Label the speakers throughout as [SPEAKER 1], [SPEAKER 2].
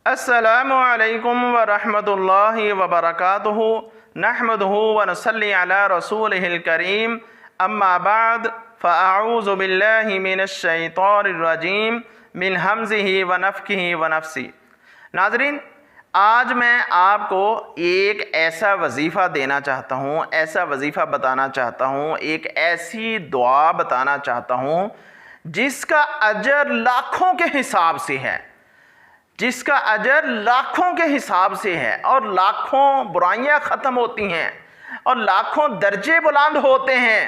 [SPEAKER 1] السلام علیکم ورحمۃ اللہ وبرکاتہ نحمدہ ونصلی علی رسولہ الکریم اما بعد فاعوذ باللہ من الشیطان الرجیم من ہمزہ ونفخہ ونفثہ۔ ناظرین، آج میں آپ کو ایک ایسا وظیفہ دینا چاہتا ہوں، ایسا وظیفہ بتانا چاہتا ہوں، ایک ایسی دعا بتانا چاہتا ہوں جس کا اجر لاکھوں کے حساب سے ہے، جس کا اجر لاکھوں کے حساب سے ہے، اور لاکھوں برائیاں ختم ہوتی ہیں اور لاکھوں درجے بلند ہوتے ہیں،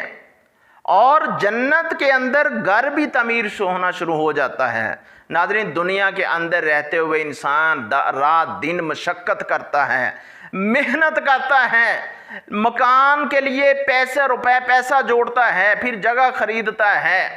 [SPEAKER 1] اور جنت کے اندر گھر بھی تعمیر ہونا شروع ہو جاتا ہے۔ ناظرین، دنیا کے اندر رہتے ہوئے انسان رات دن مشقت کرتا ہے، محنت کرتا ہے، مکان کے لیے پیسہ جوڑتا ہے، پھر جگہ خریدتا ہے،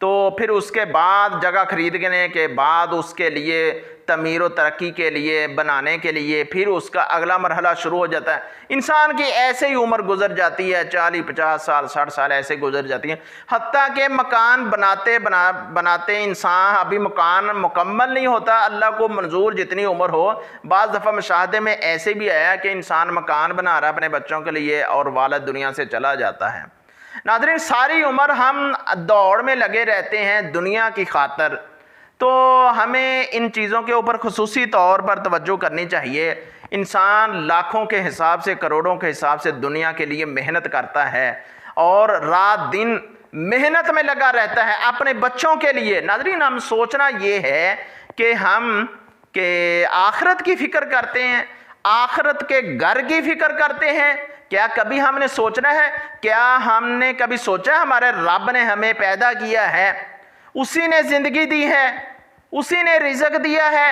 [SPEAKER 1] تو پھر اس کے بعد جگہ خریدنے کے بعد اس کے لیے تعمیر و ترقی کے لیے بنانے کے لیے پھر اس کا اگلا مرحلہ شروع ہو جاتا ہے۔ انسان کی ایسے ہی عمر گزر جاتی ہے، 40 50 سال 60 سال ایسے گزر جاتی ہیں، حتیٰ کہ مکان بناتے انسان ابھی مکان مکمل نہیں ہوتا، اللہ کو منظور جتنی عمر ہو۔ بعض دفعہ مشاہدے میں ایسے بھی آیا کہ انسان مکان بنا رہا ہے اپنے بچوں کے لیے اور والد دنیا سے چلا جاتا ہے۔ ناظرین، ساری عمر ہم دوڑ میں لگے رہتے ہیں دنیا کی خاطر، تو ہمیں ان چیزوں کے اوپر خصوصی طور پر توجہ کرنی چاہیے۔ انسان لاکھوں کے حساب سے، کروڑوں کے حساب سے دنیا کے لیے محنت کرتا ہے اور رات دن محنت میں لگا رہتا ہے اپنے بچوں کے لیے۔ ناظرین، ہم سوچنا یہ ہے کہ ہم آخرت کی فکر کرتے ہیں، آخرت کے گھر کی فکر کرتے ہیں۔ کیا کبھی ہم نے سوچنا ہے؟ کیا ہم نے کبھی سوچا ہمارے رب نے ہمیں پیدا کیا ہے، اسی نے زندگی دی ہے، اسی نے رزق دیا ہے،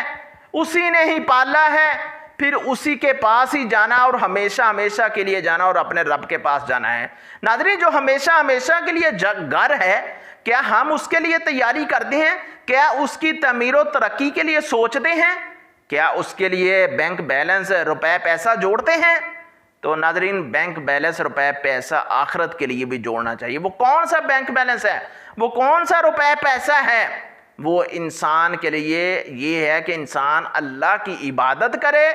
[SPEAKER 1] اسی نے ہی پالا ہے، پھر اسی کے پاس ہی جانا اور ہمیشہ ہمیشہ کے لیے جانا اور اپنے رب کے پاس جانا ہے۔ ناظرین، جو ہمیشہ ہمیشہ کے لیے گھر ہے، کیا ہم اس کے لیے تیاری کرتے ہیں؟ کیا اس کی تعمیر و ترقی کے لیے سوچتے ہیں؟ کیا اس کے لیے بینک بیلنس روپے پیسہ جوڑتے ہیں؟ تو ناظرین، بینک بیلنس روپے پیسہ آخرت کے لیے بھی جوڑنا چاہیے۔ وہ کون سا بینک بیلنس ہے؟ وہ کون سا روپے پیسہ ہے؟ وہ انسان کے لیے یہ ہے کہ انسان اللہ کی عبادت کرے،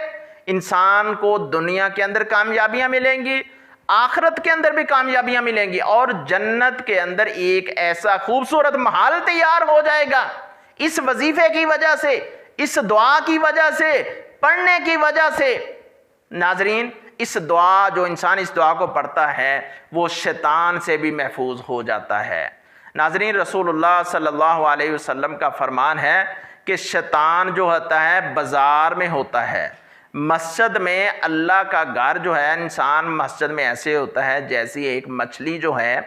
[SPEAKER 1] انسان کو دنیا کے اندر کامیابیاں ملیں گی، آخرت کے اندر بھی کامیابیاں ملیں گی، اور جنت کے اندر ایک ایسا خوبصورت محل تیار ہو جائے گا اس وظیفے کی وجہ سے، اس دعا کی وجہ سے، پڑھنے کی وجہ سے۔ ناظرین، اس دعا جو انسان اس دعا کو پڑھتا ہے وہ شیطان سے بھی محفوظ ہو جاتا ہے۔ ناظرین، رسول اللہ صلی اللہ علیہ وسلم کا فرمان ہے کہ شیطان جو ہوتا ہے بازار میں ہوتا ہے، مسجد میں اللہ کا گھر جو ہے، انسان مسجد میں ایسے ہوتا ہے جیسی ایک مچھلی جو ہے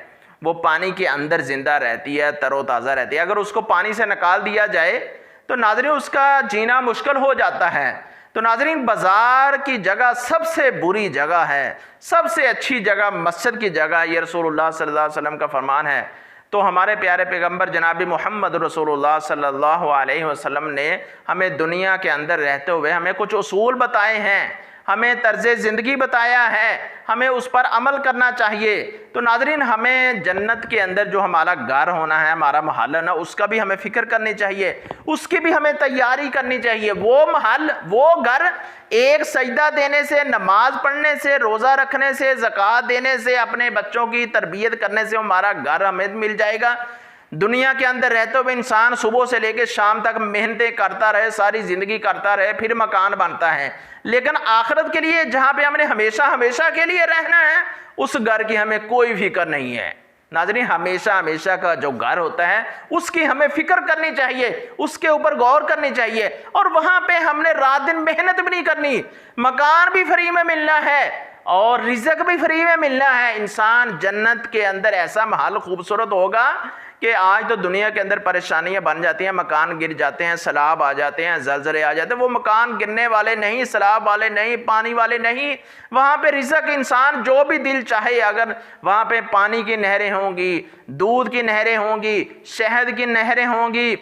[SPEAKER 1] وہ پانی کے اندر زندہ رہتی ہے، تر و تازہ رہتی ہے۔ اگر اس کو پانی سے نکال دیا جائے تو ناظرین اس کا جینا مشکل ہو جاتا ہے۔ تو ناظرین، بازار کی جگہ سب سے بری جگہ ہے، سب سے اچھی جگہ مسجد کی جگہ، یہ رسول اللہ صلی اللہ علیہ وسلم کا فرمان ہے۔ تو ہمارے پیارے پیغمبر جناب محمد رسول اللہ صلی اللہ علیہ وسلم نے ہمیں دنیا کے اندر رہتے ہوئے ہمیں کچھ اصول بتائے ہیں، ہمیں طرز زندگی بتایا ہے، ہمیں اس پر عمل کرنا چاہیے۔ تو ناظرین، ہمیں جنت کے اندر جو ہمارا گھر ہونا ہے، ہمارا محل ہونا، اس کا بھی ہمیں فکر کرنی چاہیے، اس کی بھی ہمیں تیاری کرنی چاہیے۔ وہ محل، وہ گھر ایک سجدہ دینے سے، نماز پڑھنے سے، روزہ رکھنے سے، زکوٰۃ دینے سے، اپنے بچوں کی تربیت کرنے سے ہمارا گھر ہمیں مل جائے گا۔ دنیا کے اندر رہتے ہوئے انسان صبح سے لے کے شام تک محنتیں کرتا رہے، ساری زندگی کرتا رہے، پھر مکان بنتا ہے، لیکن آخرت کے لیے جہاں پہ ہم نے ہمیشہ ہمیشہ کے لیے رہنا ہے، اس گھر کی ہمیں کوئی فکر نہیں ہے۔ ناظرین، ہمیشہ ہمیشہ کا جو گھر ہوتا ہے اس کی ہمیں فکر کرنی چاہیے، اس کے اوپر غور کرنی چاہیے، اور وہاں پہ ہم نے رات دن محنت بھی نہیں کرنی، مکان بھی فری میں ملنا ہے اور رزق بھی فری میں ملنا ہے۔ انسان جنت کے اندر ایسا محل خوبصورت ہوگا کہ آج تو دنیا کے اندر پریشانیاں بن جاتی ہیں، مکان گر جاتے ہیں، سیلاب آ جاتے ہیں، زلزلے آ جاتے ہیں، وہ مکان گرنے والے نہیں، سیلاب والے نہیں، پانی والے نہیں۔ وہاں پہ رزق انسان جو بھی دل چاہے، اگر وہاں پہ پانی کی نہریں ہوں گی، دودھ کی نہریں ہوں گی، شہد کی نہریں ہوں گی،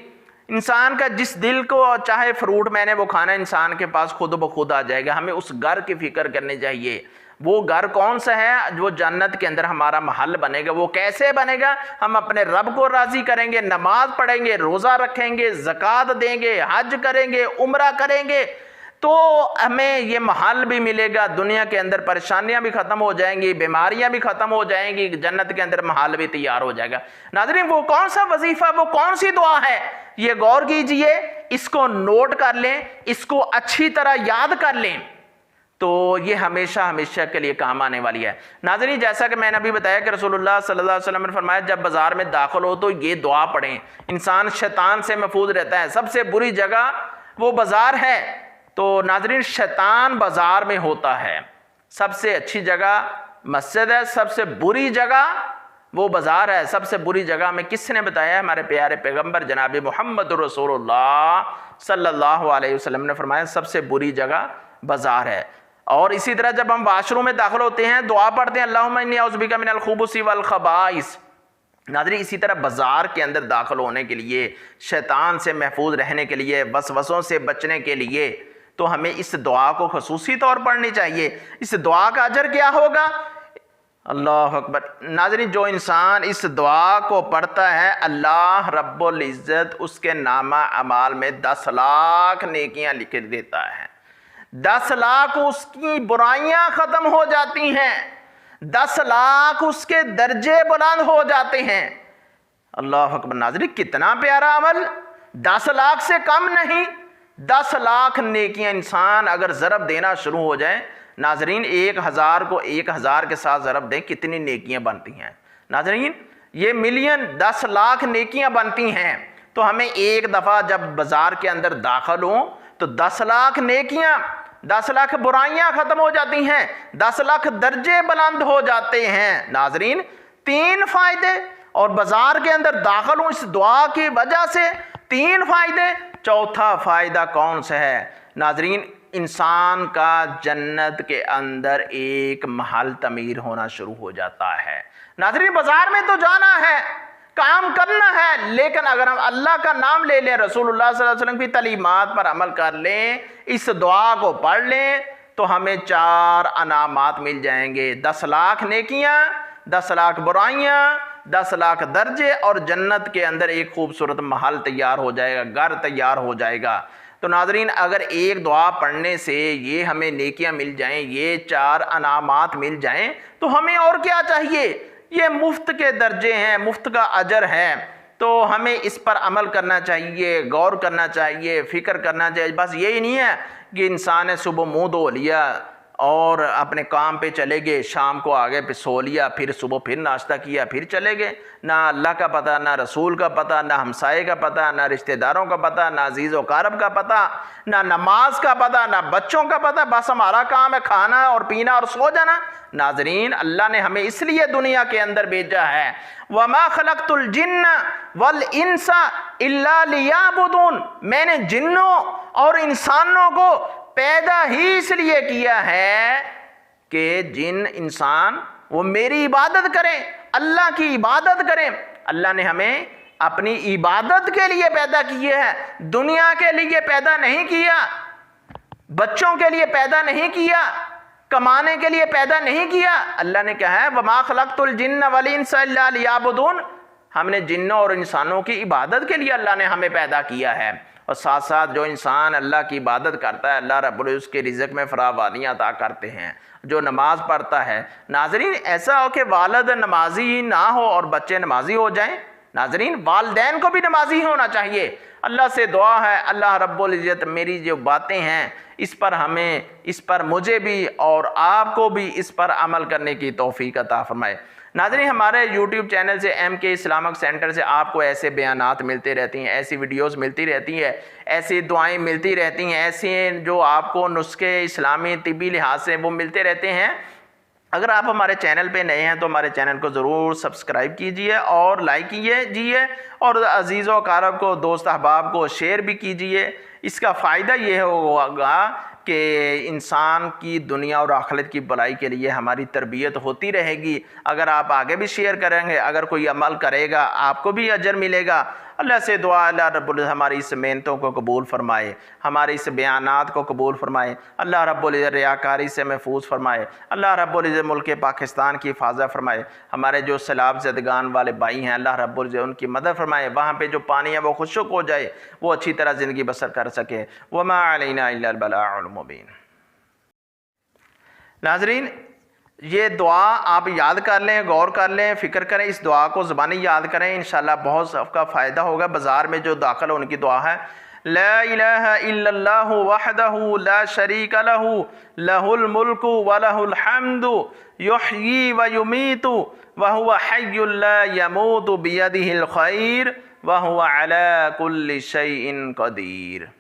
[SPEAKER 1] انسان کا جس دل کو چاہے فروٹ میں نے وہ کھانا انسان کے پاس خود بخود آ جائے گا. ہمیں اس گھر کی فکر کرنی چاہیے. وہ گھر کون سا ہے؟ جو جنت کے اندر ہمارا محل بنے گا. وہ کیسے بنے گا؟ ہم اپنے رب کو راضی کریں گے، نماز پڑھیں گے، روزہ رکھیں گے، زکوٰۃ دیں گے، حج کریں گے، عمرہ کریں گے، تو ہمیں یہ محل بھی ملے گا. دنیا کے اندر پریشانیاں بھی ختم ہو جائیں گی، بیماریاں بھی ختم ہو جائیں گی، جنت کے اندر محل بھی تیار ہو جائے گا. ناظرین وہ کون سا وظیفہ، وہ کون سی دعا ہے؟ یہ غور کیجئے، اس کو نوٹ کر لیں، اس کو اچھی طرح یاد کر لیں تو یہ ہمیشہ ہمیشہ کے لیے کام آنے والی ہے. ناظرین جیسا کہ میں نے ابھی بتایا کہ رسول اللہ صلی اللہ علیہ وسلم نے فرمایا جب بازار میں داخل ہو تو یہ دعا پڑھیں. انسان شیطان سے محفوظ رہتا ہے. سب سے بری جگہ وہ بازار ہے. تو ناظرین شیطان بازار میں ہوتا ہے. سب سے اچھی جگہ مسجد ہے، سب سے بری جگہ وہ بازار ہے. سب سے بری جگہ ہمیں کس نے بتایا ہے؟ ہمارے پیارے پیغمبر جناب محمد رسول اللہ صلی اللہ علیہ وسلم نے فرمایا سب سے بری جگہ بازار ہے. اور اسی طرح جب ہم واش روم میں داخل ہوتے ہیں دعا پڑھتے ہیں اللہم انی اعوذ بک من الخبث والخبائث. ناظرین اسی طرح بازار کے اندر داخل ہونے کے لیے، شیطان سے محفوظ رہنے کے لیے، وسوسوں سے بچنے کے لیے تو ہمیں اس دعا کو خصوصی طور پڑھنی چاہیے. اس دعا کا اجر کیا ہوگا؟ اللہ اکبر. ناظرین جو انسان اس دعا کو پڑھتا ہے اللہ رب العزت اس کے نامہ اعمال میں 10 لاکھ نیکیاں لکھ دیتا ہے. 10 لاکھ اس کی برائیاں ختم ہو جاتی ہیں. 10 لاکھ اس کے درجے بلند ہو جاتے ہیں. اللہ اکبر. ناظرین کتنا پیارا عمل. 10 لاکھ سے کم نہیں. 10 لاکھ نیکیاں انسان اگر ضرب دینا شروع ہو جائے، ناظرین 1000 کو 1000 کے ساتھ ضرب دیں کتنی نیکیاں بنتی ہیں. ناظرین یہ ملین 10 لاکھ نیکیاں بنتی ہیں. تو ہمیں ایک دفعہ جب بازار کے اندر داخل ہوں تو 10 لاکھ نیکیاں، 10 لاکھ برائیاں ختم ہو جاتی ہیں، 10 لاکھ درجے بلند ہو جاتے ہیں. ناظرین 3 فائدے. اور بازار کے اندر داخل ہوں اس دعا کی وجہ سے 3 فائدے. چوتھا فائدہ کون سا ہے؟ ناظرین انسان کا جنت کے اندر ایک محل تعمیر ہونا شروع ہو جاتا ہے. ناظرین بازار میں تو جانا ہے، کام کرنا ہے، لیکن اگر ہم اللہ کا نام لے لیں، رسول اللہ صلی اللہ علیہ وسلم کی تعلیمات پر عمل کر لیں، اس دعا کو پڑھ لیں تو ہمیں 4 انعامات مل جائیں گے. 10 لاکھ نیکیاں، 10 لاکھ برائیاں، 10 لاکھ درجے اور جنت کے اندر ایک خوبصورت محل تیار ہو جائے گا، گھر تیار ہو جائے گا. تو ناظرین اگر ایک دعا پڑھنے سے یہ ہمیں نیکیاں مل جائیں، یہ 4 انعامات مل جائیں تو ہمیں اور کیا چاہیے؟ یہ مفت کے درجے ہیں، مفت کا اجر ہے. تو ہمیں اس پر عمل کرنا چاہیے، غور کرنا چاہیے، فکر کرنا چاہیے. بس یہی نہیں ہے کہ انسان نے صبح منہ دھو لیا اور اپنے کام پہ چلے گئے، شام کو آگے پہ سو لیا، پھر صبح پھر ناشتہ کیا، پھر چلے گئے. نہ اللہ کا پتہ، نہ رسول کا پتہ، نہ ہمسائے کا پتہ، نہ رشتہ داروں کا پتہ، نہ عزیز و اقارب کا پتہ، نہ نماز کا پتہ، نہ بچوں کا پتہ. بس ہمارا کام ہے کھانا اور پینا اور سو جانا. ناظرین اللہ نے ہمیں اس لیے دنیا کے اندر بھیجا ہے وَمَا خَلَقْتُ الْجِنَّ وَالْإِنسَ إِلَّا لِيَعْبُدُونَ. میں نے جنوں اور انسانوں کو پیدا ہی اس لیے کیا ہے کہ جن انسان وہ میری عبادت کریں، اللہ کی عبادت کریں. اللہ نے ہمیں اپنی عبادت کے لیے پیدا کیا ہے، دنیا کے لیے پیدا نہیں کیا، بچوں کے لیے پیدا نہیں کیا، کمانے کے لیے پیدا نہیں کیا. اللہ نے کہا ہے وَمَا خَلَقْتُ الْجِنَّ وَالْإِنسَ إِلَّا لِيَعْبُدُونَ. ہم نے جنوں اور انسانوں کی عبادت کے لیے اللہ نے ہمیں پیدا کیا ہے. اور ساتھ ساتھ جو انسان اللہ کی عبادت کرتا ہے اللہ رب العزت اس کے رزق میں فراوانیاں عطا کرتے ہیں. جو نماز پڑھتا ہے، ناظرین ایسا ہو کہ والد نمازی نہ ہو اور بچے نمازی ہو جائیں. ناظرین والدین کو بھی نمازی ہونا چاہیے. اللہ سے دعا ہے اللہ رب العزت میری جو باتیں ہیں اس پر ہمیں، اس پر مجھے بھی اور آپ کو بھی اس پر عمل کرنے کی توفیق عطا فرمائے. ناظرین ہمارے یوٹیوب چینل سے MK اسلامک سینٹر سے آپ کو ایسے بیانات ملتے رہتی ہیں، ایسی ویڈیوز ملتی رہتی ہیں، ایسی دعائیں ملتی رہتی ہیں، ایسے جو آپ کو نسخے اسلامی طبی لحاظ سے وہ ملتے رہتے ہیں. اگر آپ ہمارے چینل پہ نئے ہیں تو ہمارے چینل کو ضرور سبسکرائب کیجئے اور لائک کیجئے اور عزیزوں و اقارب کو، دوست احباب کو شیئر بھی کیجئے. اس کا فائدہ یہ ہوگا کہ انسان کی دنیا اور آخرت کی بھلائی کے لیے ہماری تربیت ہوتی رہے گی۔ اگر آپ آگے بھی شیئر کریں گے، اگر کوئی عمل کرے گا آپ کو بھی اجر ملے گا۔ اللہ سے دعا اللہ رب العزت ہماری اس محنتوں کو قبول فرمائے، ہمارے اس بیانات کو قبول فرمائے، اللہ رب العزت ریاکاری سے محفوظ فرمائے، اللہ رب العزت ملک پاکستان کی حفاظت فرمائے، ہمارے جو سیلاب زدگان والے بھائی ہیں اللہ رب العزت ان کی مدد فرمائے، وہاں پہ جو پانی ہے وہ خشک ہو جائے، وہ اچھی طرح زندگی بسر کر سکے۔ وما علینا الا البلاغ المبین۔ ناظرین، یہ دعا آپ یاد کر لیں، غور کر لیں، فکر کریں، اس دعا کو زبانی یاد کریں، انشاءاللہ بہت سب کا فائدہ ہوگا۔ بازار میں جو داخل ان کی دعا ہے، لا الہ الا اللہ وحدہ لا شریک لہ لہ الملک ولہ الحمد یحیی ویمیت وہو حی لا یموت بیدہ الخیر وہو علی کل شیء قدیر۔